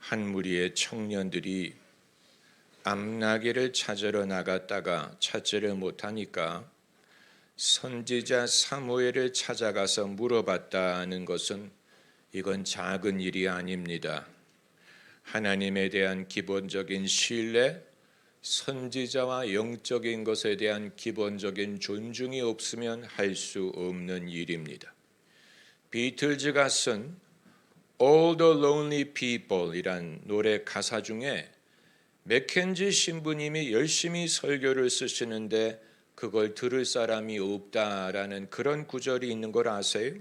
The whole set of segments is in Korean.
한 무리의 청년들이 암나귀를 찾으러 나갔다가 찾지를 못하니까 선지자 사무엘을 찾아가서 물어봤다는 것은 이건 작은 일이 아닙니다. 하나님에 대한 기본적인 신뢰, 선지자와 영적인 것에 대한 기본적인 존중이 없으면 할 수 없는 일입니다. 비틀즈가 쓴 All the Lonely People 이란 노래 가사 중에 맥켄지 신부님이 열심히 설교를 쓰시는데 그걸 들을 사람이 없다라는 그런 구절이 있는 걸 아세요?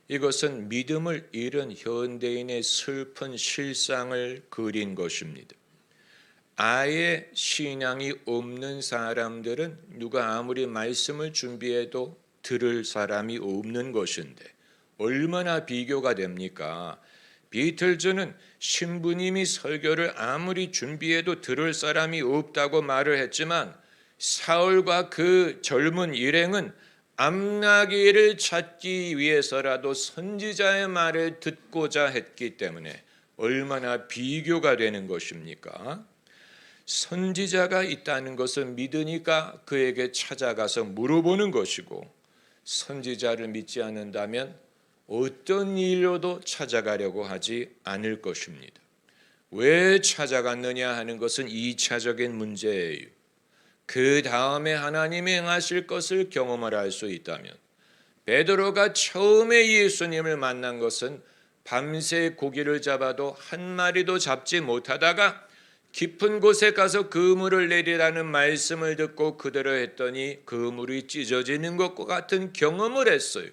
이것은 믿음을 잃은 현대인의 슬픈 실상을 그린 것입니다. 아예 신앙이 없는 사람들은 누가 아무리 말씀을 준비해도 들을 사람이 없는 것인데 얼마나 비교가 됩니까? 비틀즈는 신부님이 설교를 아무리 준비해도 들을 사람이 없다고 말을 했지만 사울과 그 젊은 일행은 암나귀를 찾기 위해서라도 선지자의 말을 듣고자 했기 때문에 얼마나 비교가 되는 것입니까? 선지자가 있다는 것을 믿으니까 그에게 찾아가서 물어보는 것이고 선지자를 믿지 않는다면 어떤 일로도 찾아가려고 하지 않을 것입니다. 왜 찾아갔느냐 하는 것은 2차적인 문제예요. 그 다음에 하나님이 행하실 것을 경험을 할 수 있다면 베드로가 처음에 예수님을 만난 것은 밤새 고기를 잡아도 한 마리도 잡지 못하다가 깊은 곳에 가서 그물을 내리라는 말씀을 듣고 그대로 했더니 그물이 찢어지는 것과 같은 경험을 했어요.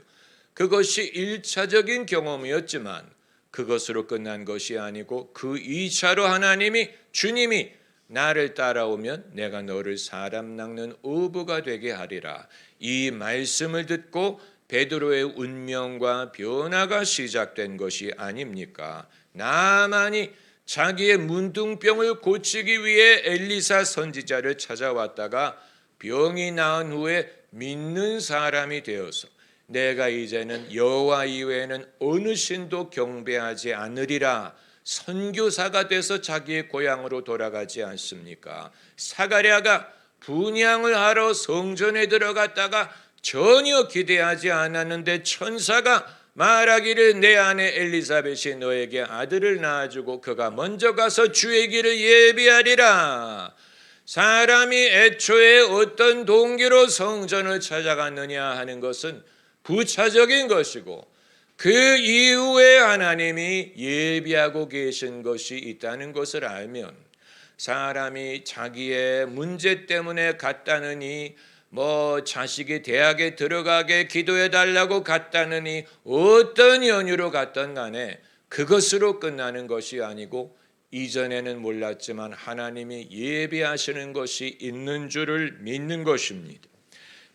그것이 1차적인 경험이었지만 그것으로 끝난 것이 아니고 그 2차로 하나님이 주님이 나를 따라오면 내가 너를 사람 낚는 어부가 되게 하리라. 이 말씀을 듣고 베드로의 운명과 변화가 시작된 것이 아닙니까? 나만이 자기의 문둥병을 고치기 위해 엘리사 선지자를 찾아왔다가 병이 나은 후에 믿는 사람이 되어서 내가 이제는 여호와 이외에는 어느 신도 경배하지 않으리라 선교사가 돼서 자기의 고향으로 돌아가지 않습니까? 사가랴가 분향을 하러 성전에 들어갔다가 전혀 기대하지 않았는데 천사가 말하기를 내 아내 엘리사벳이 너에게 아들을 낳아주고 그가 먼저 가서 주의 길을 예비하리라. 사람이 애초에 어떤 동기로 성전을 찾아갔느냐 하는 것은 부차적인 것이고 그 이후에 하나님이 예비하고 계신 것이 있다는 것을 알면 사람이 자기의 문제 때문에 갔다느니 자식이 대학에 들어가게 기도해 달라고 갔다느니 어떤 연유로 갔던 간에 그것으로 끝나는 것이 아니고 이전에는 몰랐지만 하나님이 예비하시는 것이 있는 줄을 믿는 것입니다.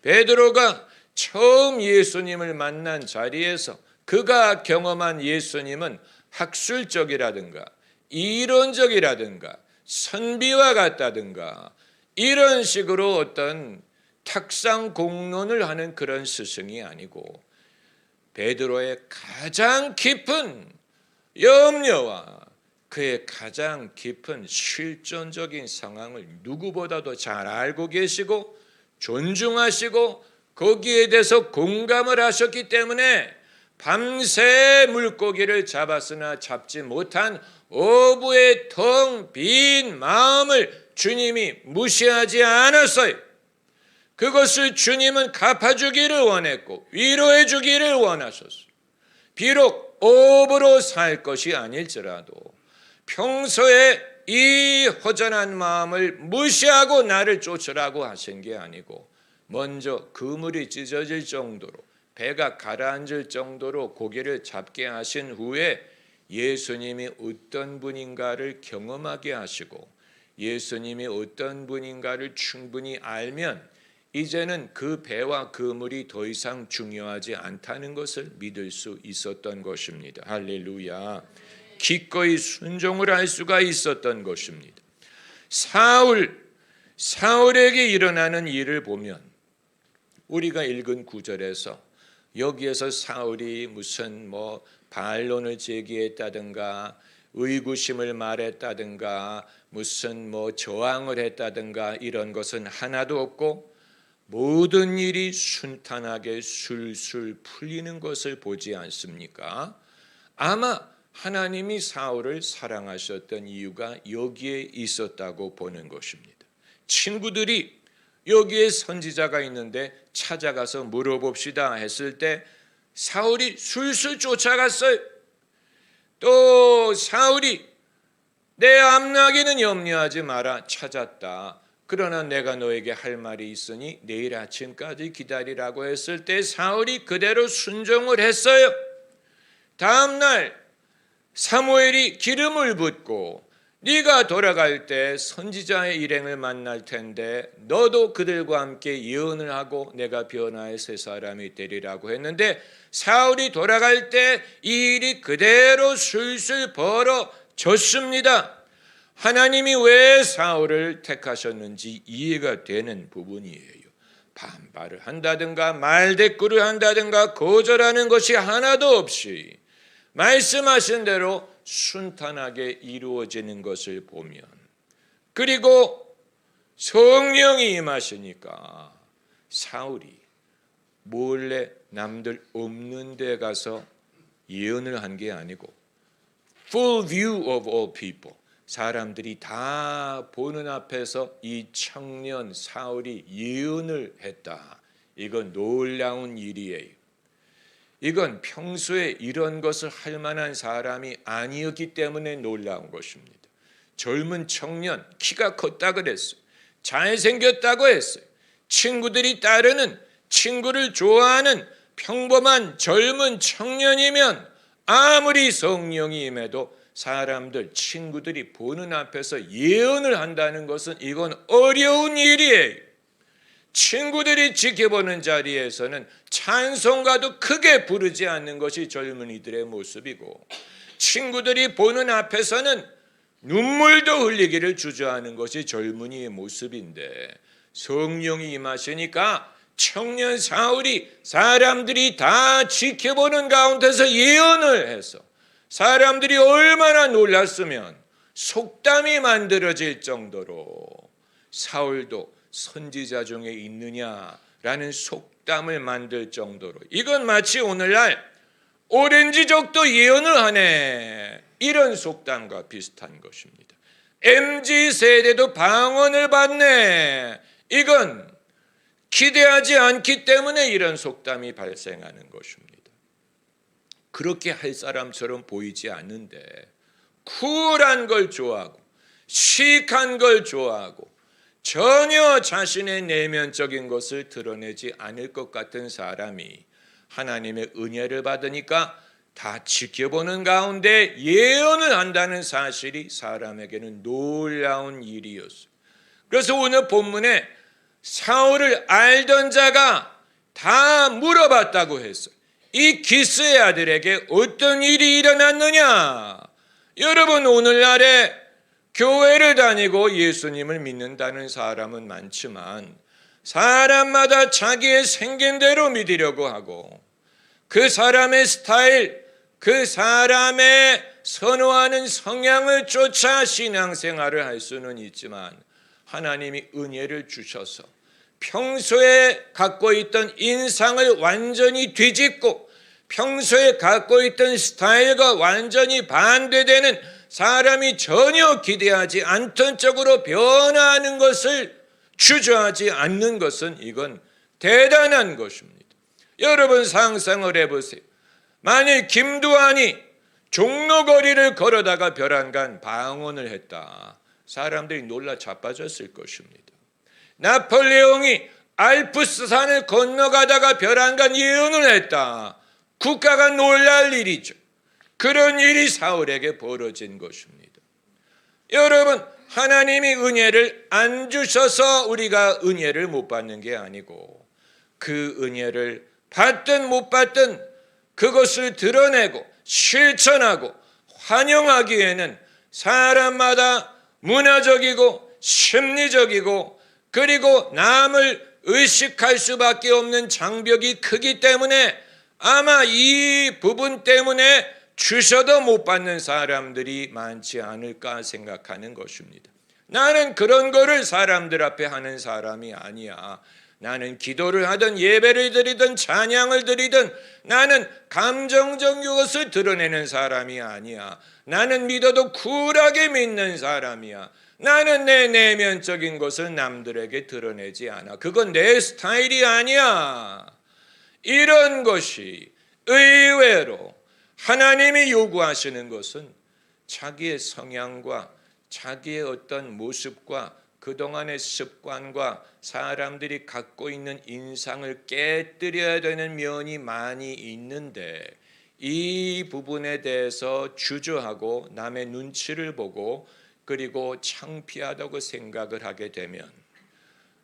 베드로가 처음 예수님을 만난 자리에서 그가 경험한 예수님은 학술적이라든가 이론적이라든가 선비와 같다든가 이런 식으로 어떤 탁상 공론을 하는 그런 스승이 아니고 베드로의 가장 깊은 염려와 그의 가장 깊은 실존적인 상황을 누구보다도 잘 알고 계시고 존중하시고 거기에 대해서 공감을 하셨기 때문에 밤새 물고기를 잡았으나 잡지 못한 어부의 텅 빈 마음을 주님이 무시하지 않았어요. 그것을 주님은 갚아주기를 원했고 위로해 주기를 원하셨어요. 비록 어부로 살 것이 아닐지라도 평소에 이 허전한 마음을 무시하고 나를 쫓으라고 하신 게 아니고 먼저 그물이 찢어질 정도로 배가 가라앉을 정도로 고기를 잡게 하신 후에 예수님이 어떤 분인가를 경험하게 하시고 예수님이 어떤 분인가를 충분히 알면 이제는 그 배와 그물이 더 이상 중요하지 않다는 것을 믿을 수 있었던 것입니다. 할렐루야. 기꺼이 순종을 할 수가 있었던 것입니다. 사울에게 일어나는 일을 보면 우리가 읽은 구절에서 여기에서 사울이 무슨 반론을 제기했다든가 의구심을 말했다든가 무슨 저항을 했다든가 이런 것은 하나도 없고 모든 일이 순탄하게 술술 풀리는 것을 보지 않습니까? 아마 하나님이 사울을 사랑하셨던 이유가 여기에 있었다고 보는 것입니다. 친구들이 여기에 선지자가 있는데 찾아가서 물어봅시다 했을 때 사울이 술술 쫓아갔어요. 또 사울이 내 암나기는 염려하지 마라, 찾았다. 그러나 내가 너에게 할 말이 있으니 내일 아침까지 기다리라고 했을 때 사울이 그대로 순종을 했어요. 다음 날 사무엘이 기름을 붓고 네가 돌아갈 때 선지자의 일행을 만날 텐데 너도 그들과 함께 예언을 하고 내가 변화의 새 사람이 되리라고 했는데 사울이 돌아갈 때 이 일이 그대로 술술 벌어졌습니다. 하나님이 왜 사울을 택하셨는지 이해가 되는 부분이에요. 반발을 한다든가 말대꾸를 한다든가 거절하는 것이 하나도 없이 말씀하신 대로 순탄하게 이루어지는 것을 보면, 그리고 성령이 임하시니까 사울이 몰래 남들 없는 데 가서 예언을 한 게 아니고 full view of all people, 사람들이 다 보는 앞에서 이 청년 사울이 예언을 했다. 이건 놀라운 일이에요. 이건 평소에 이런 것을 할 만한 사람이 아니었기 때문에 놀라운 것입니다. 젊은 청년, 키가 컸다 그랬어요. 잘생겼다고 했어요. 친구들이 따르는, 친구를 좋아하는 평범한 젊은 청년이면 아무리 성령이 임해도 사람들, 친구들이 보는 앞에서 예언을 한다는 것은 이건 어려운 일이에요. 친구들이 지켜보는 자리에서는 찬송가도 크게 부르지 않는 것이 젊은이들의 모습이고, 친구들이 보는 앞에서는 눈물도 흘리기를 주저하는 것이 젊은이의 모습인데, 성령이 임하시니까 청년 사울이 사람들이 다 지켜보는 가운데서 예언을 해서 사람들이 얼마나 놀랐으면 속담이 만들어질 정도로 사울도 선지자 중에 있느냐라는 속담을 만들 정도로, 이건 마치 오늘날 오렌지족도 예언을 하네 이런 속담과 비슷한 것입니다. MZ세대도 방언을 받네, 이건 기대하지 않기 때문에 이런 속담이 발생하는 것입니다. 그렇게 할 사람처럼 보이지 않는데 쿨한 걸 좋아하고 시크한 걸 좋아하고 전혀 자신의 내면적인 것을 드러내지 않을 것 같은 사람이 하나님의 은혜를 받으니까 다 지켜보는 가운데 예언을 한다는 사실이 사람에게는 놀라운 일이었어요. 그래서 오늘 본문에 사울을 알던 자가 다 물어봤다고 했어요. 이 기스의 아들에게 어떤 일이 일어났느냐? 여러분, 오늘날에 교회를 다니고 예수님을 믿는다는 사람은 많지만 사람마다 자기의 생긴 대로 믿으려고 하고 그 사람의 스타일, 그 사람의 선호하는 성향을 쫓아 신앙생활을 할 수는 있지만 하나님이 은혜를 주셔서 평소에 갖고 있던 인상을 완전히 뒤집고 평소에 갖고 있던 스타일과 완전히 반대되는, 사람이 전혀 기대하지 않던 쪽으로 변화하는 것을 주저하지 않는 것은 이건 대단한 것입니다. 여러분 상상을 해보세요. 만일 김두한이 종로거리를 걸어다가 벼랑간 방언을 했다, 사람들이 놀라 자빠졌을 것입니다. 나폴레옹이 알프스산을 건너가다가 벼랑간 예언을 했다, 국가가 놀랄 일이죠. 그런 일이 사울에게 벌어진 것입니다. 여러분, 하나님이 은혜를 안 주셔서 우리가 은혜를 못 받는 게 아니고 그 은혜를 받든 못 받든 그것을 드러내고 실천하고 환영하기에는 사람마다 문화적이고 심리적이고 그리고 남을 의식할 수밖에 없는 장벽이 크기 때문에 아마 이 부분 때문에 주셔도 못 받는 사람들이 많지 않을까 생각하는 것입니다. 나는 그런 거를 사람들 앞에 하는 사람이 아니야. 나는 기도를 하든 예배를 드리든 찬양을 드리든 나는 감정적 것을 드러내는 사람이 아니야. 나는 믿어도 쿨하게 믿는 사람이야. 나는 내 내면적인 것을 남들에게 드러내지 않아. 그건 내 스타일이 아니야. 이런 것이 의외로 하나님이 요구하시는 것은 자기의 성향과 자기의 어떤 모습과 그동안의 습관과 사람들이 갖고 있는 인상을 깨뜨려야 되는 면이 많이 있는데 이 부분에 대해서 주저하고 남의 눈치를 보고 그리고 창피하다고 생각을 하게 되면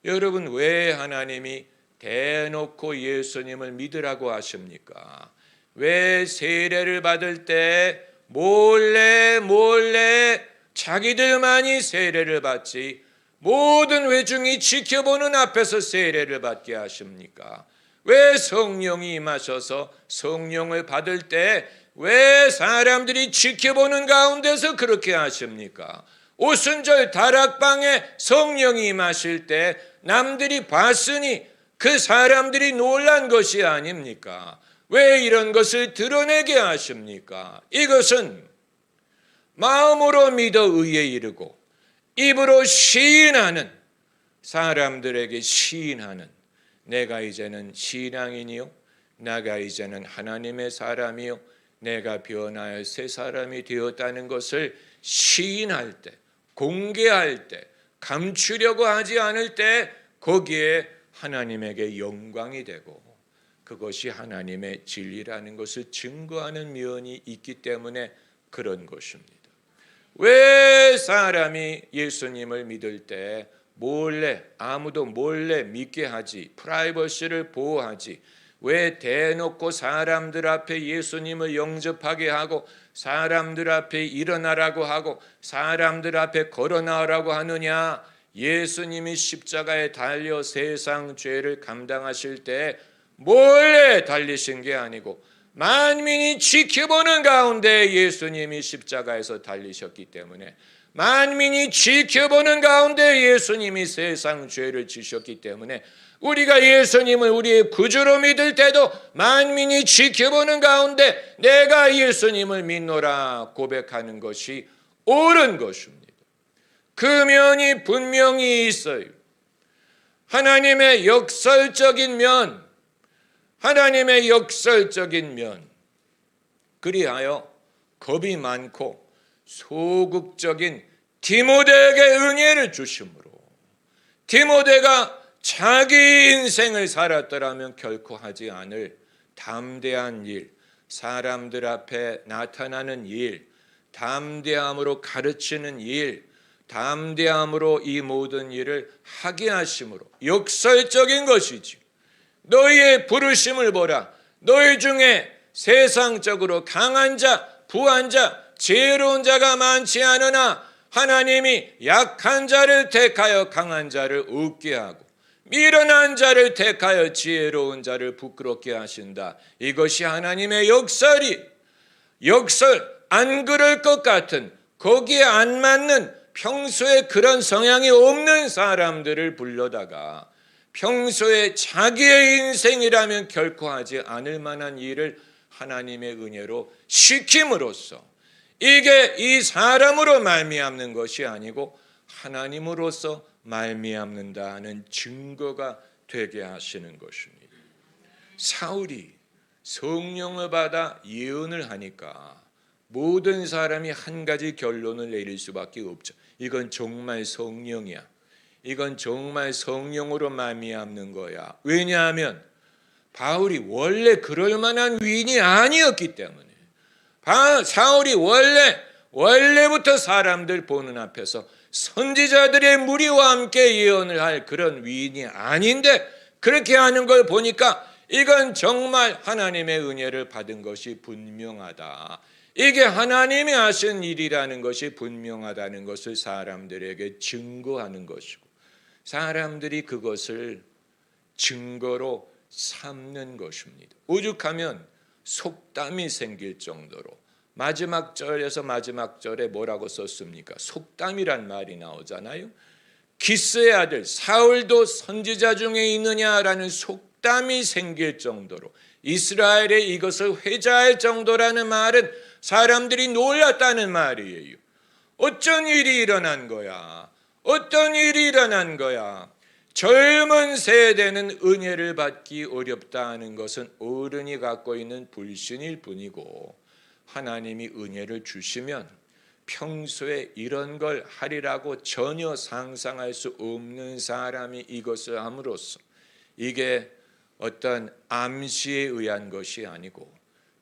여러분 왜 하나님이 대놓고 예수님을 믿으라고 하십니까? 왜 세례를 받을 때 몰래 자기들만이 세례를 받지 모든 회중이 지켜보는 앞에서 세례를 받게 하십니까? 왜 성령이 임하셔서 성령을 받을 때 왜 사람들이 지켜보는 가운데서 그렇게 하십니까? 오순절 다락방에 성령이 임하실 때 남들이 봤으니 그 사람들이 놀란 것이 아닙니까? 왜 이런 것을 드러내게 하십니까? 이것은 마음으로 믿어 의에 이르고 입으로 시인하는 사람들에게 시인하는 내가 이제는 신앙이니요 내가 이제는 하나님의 사람이요 내가 변하여 새 사람이 되었다는 것을 시인할 때 공개할 때 감추려고 하지 않을 때 거기에 하나님에게 영광이 되고 그것이 하나님의 진리라는 것을 증거하는 면이 있기 때문에 그런 것입니다. 왜 사람이 예수님을 믿을 때 몰래 아무도 몰래 믿게 하지 프라이버시를 보호하지 왜 대놓고 사람들 앞에 예수님을 영접하게 하고 사람들 앞에 일어나라고 하고 사람들 앞에 걸어 나오라고 하느냐? 예수님이 십자가에 달려 세상 죄를 감당하실 때 몰래 달리신 게 아니고 만민이 지켜보는 가운데 예수님이 십자가에서 달리셨기 때문에 만민이 지켜보는 가운데 예수님이 세상 죄를 지셨기 때문에 우리가 예수님을 우리의 구주로 믿을 때도 만민이 지켜보는 가운데 내가 예수님을 믿노라 고백하는 것이 옳은 것입니다. 그 면이 분명히 있어요. 하나님의 역설적인 면, 하나님의 역설적인 면. 그리하여 겁이 많고 소극적인 디모데에게 은혜를 주심으로 디모데가 자기 인생을 살았더라면 결코 하지 않을 담대한 일, 사람들 앞에 나타나는 일, 담대함으로 가르치는 일, 담대함으로 이 모든 일을 하게 하심으로 역설적인 것이지. 너희의 부르심을 보라. 너희 중에 세상적으로 강한 자, 부한 자, 지혜로운 자가 많지 않으나 하나님이 약한 자를 택하여 강한 자를 웃게 하고 미련한 자를 택하여 지혜로운 자를 부끄럽게 하신다. 이것이 하나님의 역설이 역설 안 그럴 것 같은 거기에 안 맞는 평소에 그런 성향이 없는 사람들을 불러다가 평소에 자기의 인생이라면 결코 하지 않을 만한 일을 하나님의 은혜로 시킴으로써 이게 이 사람으로 말미암는 것이 아니고 하나님으로서 말미암는다는 증거가 되게 하시는 것입니다. 사울이 성령을 받아 예언을 하니까 모든 사람이 한 가지 결론을 내릴 수밖에 없죠. 이건 정말 성령이야. 이건 정말 성령으로 말미암는 거야. 왜냐하면 바울이 원래 그럴 만한 위인이 아니었기 때문에 사울이 원래부터 사람들 보는 앞에서 선지자들의 무리와 함께 예언을 할 그런 위인이 아닌데 그렇게 하는 걸 보니까 이건 정말 하나님의 은혜를 받은 것이 분명하다. 이게 하나님이 하신 일이라는 것이 분명하다는 것을 사람들에게 증거하는 것이고 사람들이 그것을 증거로 삼는 것입니다. 오죽하면 속담이 생길 정도로 마지막 절에서 마지막 절에 뭐라고 썼습니까? 속담이란 말이 나오잖아요. 기스의 아들 사울도 선지자 중에 있느냐라는 속담이 생길 정도로 이스라엘에 이것을 회자할 정도라는 말은 사람들이 놀랐다는 말이에요. 어쩐 일이 일어난 거야? 어떤 일이 일어난 거야? 젊은 세대는 은혜를 받기 어렵다 하는 것은 어른이 갖고 있는 불신일 뿐이고, 하나님이 은혜를 주시면 평소에 이런 걸 하리라고 전혀 상상할 수 없는 사람이 이것을 함으로써 이게 어떤 암시에 의한 것이 아니고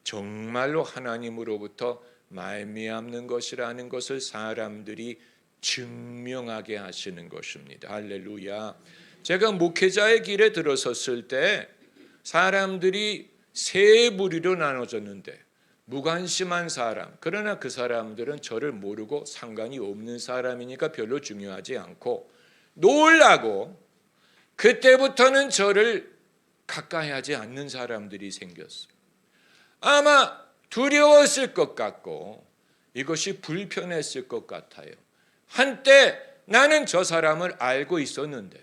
정말로 하나님으로부터 말미암는 것이라는 것을 사람들이 증명하게 하시는 것입니다. 할렐루야. 제가 목회자의 길에 들어섰을 때 사람들이 세 부류로 나눠졌는데, 무관심한 사람, 그러나 그 사람들은 저를 모르고 상관이 없는 사람이니까 별로 중요하지 않고, 놀라고 그때부터는 저를 가까이 하지 않는 사람들이 생겼어요. 아마 두려웠을 것 같고 이것이 불편했을 것 같아요. 한때 나는 저 사람을 알고 있었는데,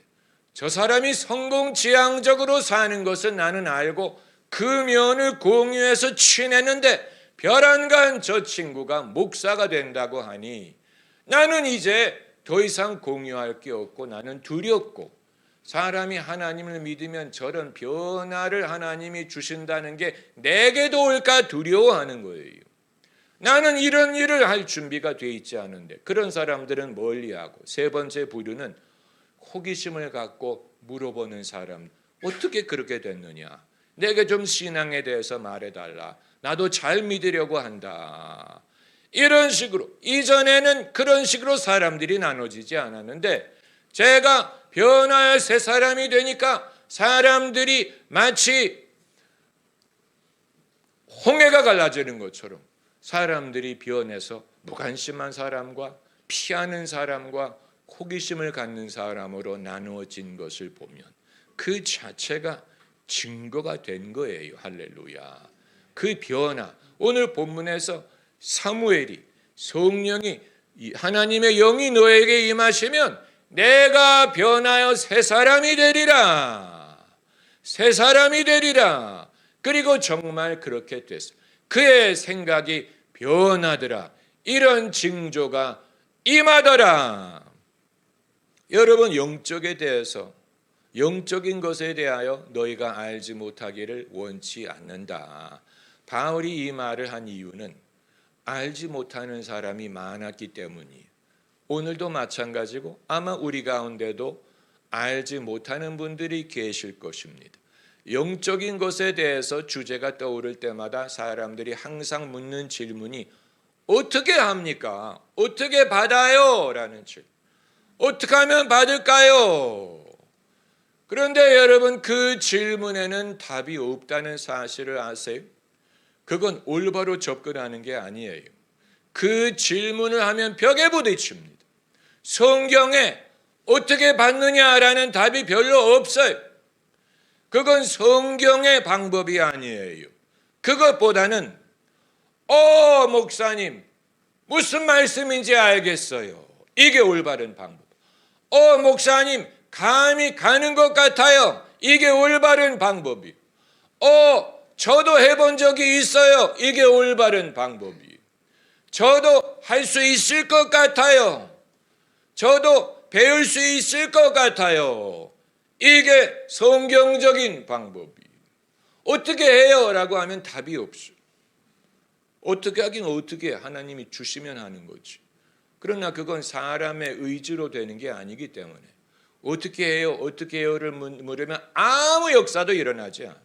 저 사람이 성공지향적으로 사는 것은 나는 알고 그 면을 공유해서 친했는데, 벼랑간 저 친구가 목사가 된다고 하니 나는 이제 더 이상 공유할 게 없고 나는 두렵고, 사람이 하나님을 믿으면 저런 변화를 하나님이 주신다는 게 내게도 올까 두려워하는 거예요. 나는 이런 일을 할 준비가 돼 있지 않은데, 그런 사람들은 멀리하고, 세 번째 부류는 호기심을 갖고 물어보는 사람. 어떻게 그렇게 됐느냐? 내게 좀 신앙에 대해서 말해달라. 나도 잘 믿으려고 한다. 이런 식으로, 이전에는 그런 식으로 사람들이 나눠지지 않았는데, 제가 변화의 새 사람이 되니까 사람들이 마치 홍해가 갈라지는 것처럼 사람들이 변해서 무관심한 사람과 피하는 사람과 호기심을 갖는 사람으로 나누어진 것을 보면 그 자체가 증거가 된 거예요. 할렐루야. 그 변화, 오늘 본문에서 사무엘이, 성령이, 하나님의 영이 너에게 임하시면 내가 변하여 새 사람이 되리라. 새 사람이 되리라. 그리고 정말 그렇게 됐어. 그의 생각이 변하더라. 이런 징조가 임하더라. 여러분, 영적에 대해서, 영적인 것에 대하여 너희가 알지 못하기를 원치 않는다. 바울이 이 말을 한 이유는 알지 못하는 사람이 많았기 때문이에요. 오늘도 마찬가지고 아마 우리 가운데도 알지 못하는 분들이 계실 것입니다. 영적인 것에 대해서 주제가 떠오를 때마다 사람들이 항상 묻는 질문이 어떻게 합니까? 어떻게 받아요? 라는 질문. 어떻게 하면 받을까요? 그런데 여러분, 그 질문에는 답이 없다는 사실을 아세요? 그건 올바로 접근하는 게 아니에요. 그 질문을 하면 벽에 부딪힙니다. 성경에 어떻게 받느냐라는 답이 별로 없어요. 그건 성경의 방법이 아니에요. 그것보다는 목사님 무슨 말씀인지 알겠어요. 이게 올바른 방법. 목사님 감이 가는 것 같아요. 이게 올바른 방법이. 저도 해본 적이 있어요. 이게 올바른 방법이. 저도 할 수 있을 것 같아요. 저도 배울 수 있을 것 같아요. 이게 성경적인 방법이. 어떻게 해요? 라고 하면 답이 없어요. 어떻게 하긴 어떻게, 하나님이 주시면 하는 거지. 그러나 그건 사람의 의지로 되는 게 아니기 때문에 어떻게 해요? 어떻게 해요를 물으면 아무 역사도 일어나지 않아요.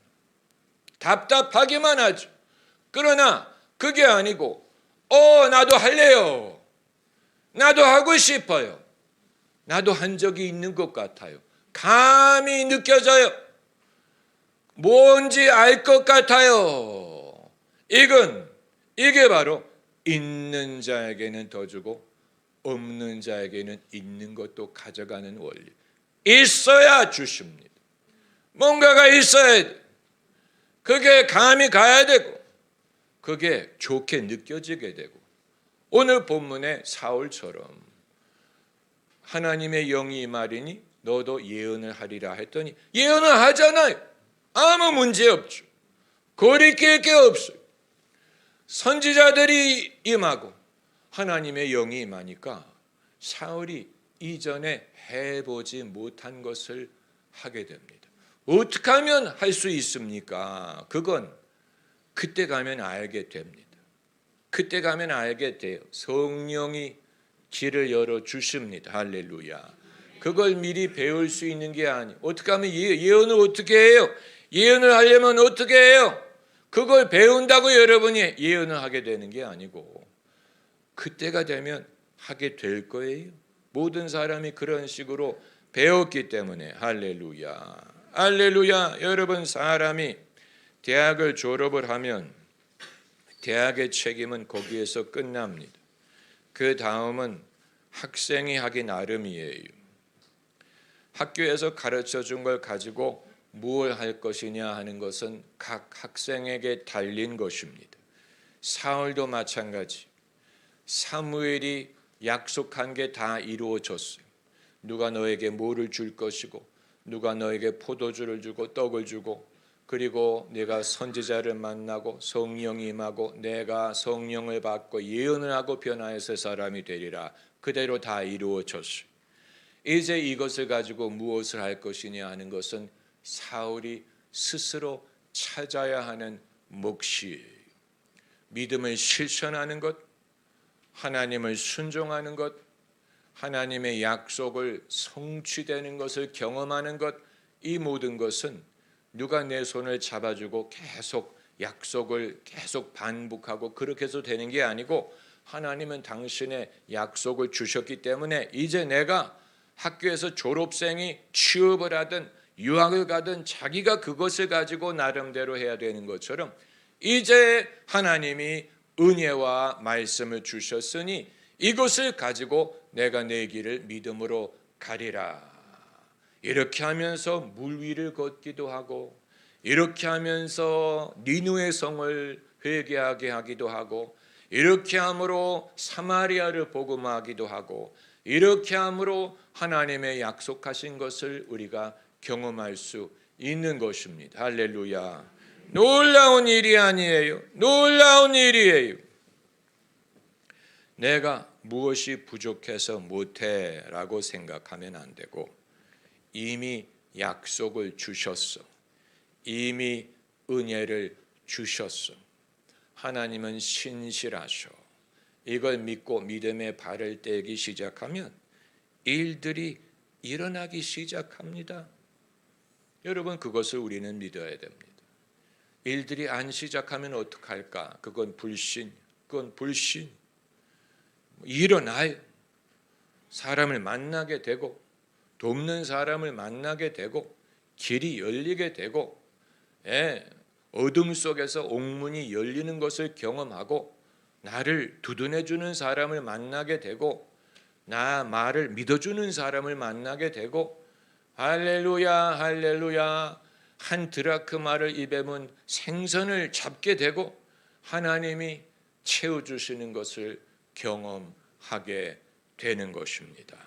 답답하기만 하죠. 그러나 그게 아니고 나도 할래요. 나도 하고 싶어요. 나도 한 적이 있는 것 같아요. 감이 느껴져요. 뭔지 알 것 같아요. 이게 바로 있는 자에게는 더 주고 없는 자에게는 있는 것도 가져가는 원리. 있어야 주십니다. 뭔가가 있어야 돼. 그게 감이 가야 되고, 그게 좋게 느껴지게 되고, 오늘 본문의 사울처럼 하나님의 영이 이 말이니 너도 예언을 하리라 했더니 예언을 하잖아요. 아무 문제 없죠. 거리낄 게 없어요. 선지자들이 임하고 하나님의 영이 임하니까 사울이 이전에 해보지 못한 것을 하게 됩니다. 어떻게 하면 할 수 있습니까? 그건 그때 가면 알게 됩니다. 그때 가면 알게 돼요. 성령이 길을 열어 주십니다. 할렐루야. 그걸 미리 배울 수 있는 게 아니에요. 어떻게 하면 예언을 어떻게 해요? 예언을 하려면 어떻게 해요? 그걸 배운다고 여러분이 예언을 하게 되는 게 아니고 그때가 되면 하게 될 거예요. 모든 사람이 그런 식으로 배웠기 때문에. 할렐루야. 할렐루야. 여러분, 사람이 대학을 졸업을 하면 대학의 책임은 거기에서 끝납니다. 그 다음은 학생이 하기 나름이에요. 학교에서 가르쳐 준 걸 가지고 무엇을 할 것이냐 하는 것은 각 학생에게 달린 것입니다. 사울도 마찬가지. 사무엘이 약속한 게 다 이루어졌어요. 누가 너에게 뭐를 줄 것이고, 누가 너에게 포도주를 주고 떡을 주고, 그리고 내가 선지자를 만나고 성령이 임하고 내가 성령을 받고 예언을 하고 변화해서 사람이 되리라. 그대로 다 이루어졌어요. 이제 이것을 가지고 무엇을 할 것이냐 하는 것은 사울이 스스로 찾아야 하는 몫이에요. 믿음을 실천하는 것, 하나님을 순종하는 것, 하나님의 약속을 성취되는 것을 경험하는 것, 이 모든 것은 누가 내 손을 잡아주고 계속 약속을 계속 반복하고 그렇게 해서 되는 게 아니고 하나님은 당신의 약속을 주셨기 때문에 이제 내가 학교에서 졸업생이 취업을 하든 유학을 가든 자기가 그것을 가지고 나름대로 해야 되는 것처럼 이제 하나님이 은혜와 말씀을 주셨으니 이것을 가지고 내가 내 길을 믿음으로 가리라. 이렇게 하면서 물 위를 걷기도 하고 이렇게 하면서 니누의 성을 회개하게 하기도 하고 이렇게 함으로 사마리아를 복음하기도 하고 이렇게 함으로 하나님의 약속하신 것을 우리가 경험할 수 있는 것입니다. 할렐루야. 놀라운 일이 아니에요. 놀라운 일이에요. 내가 무엇이 부족해서 못해 라고 생각하면 안 되고 이미 약속을 주셨어. 이미 은혜를 주셨어. 하나님은 신실하셔. 이걸 믿고 믿음의 발을 떼기 시작하면 일들이 일어나기 시작합니다. 여러분, 그것을 우리는 믿어야 됩니다. 일들이 안 시작하면 어떡할까? 그건 불신. 일어나요. 사람을 만나게 되고 돕는 사람을 만나게 되고 길이 열리게 되고 어둠 속에서 옥문이 열리는 것을 경험하고 나를 두둔해주는 사람을 만나게 되고 나 말을 믿어주는 사람을 만나게 되고 할렐루야 할렐루야 한 드라크마를 입에 문 생선을 잡게 되고 하나님이 채워주시는 것을 경험하게 되는 것입니다.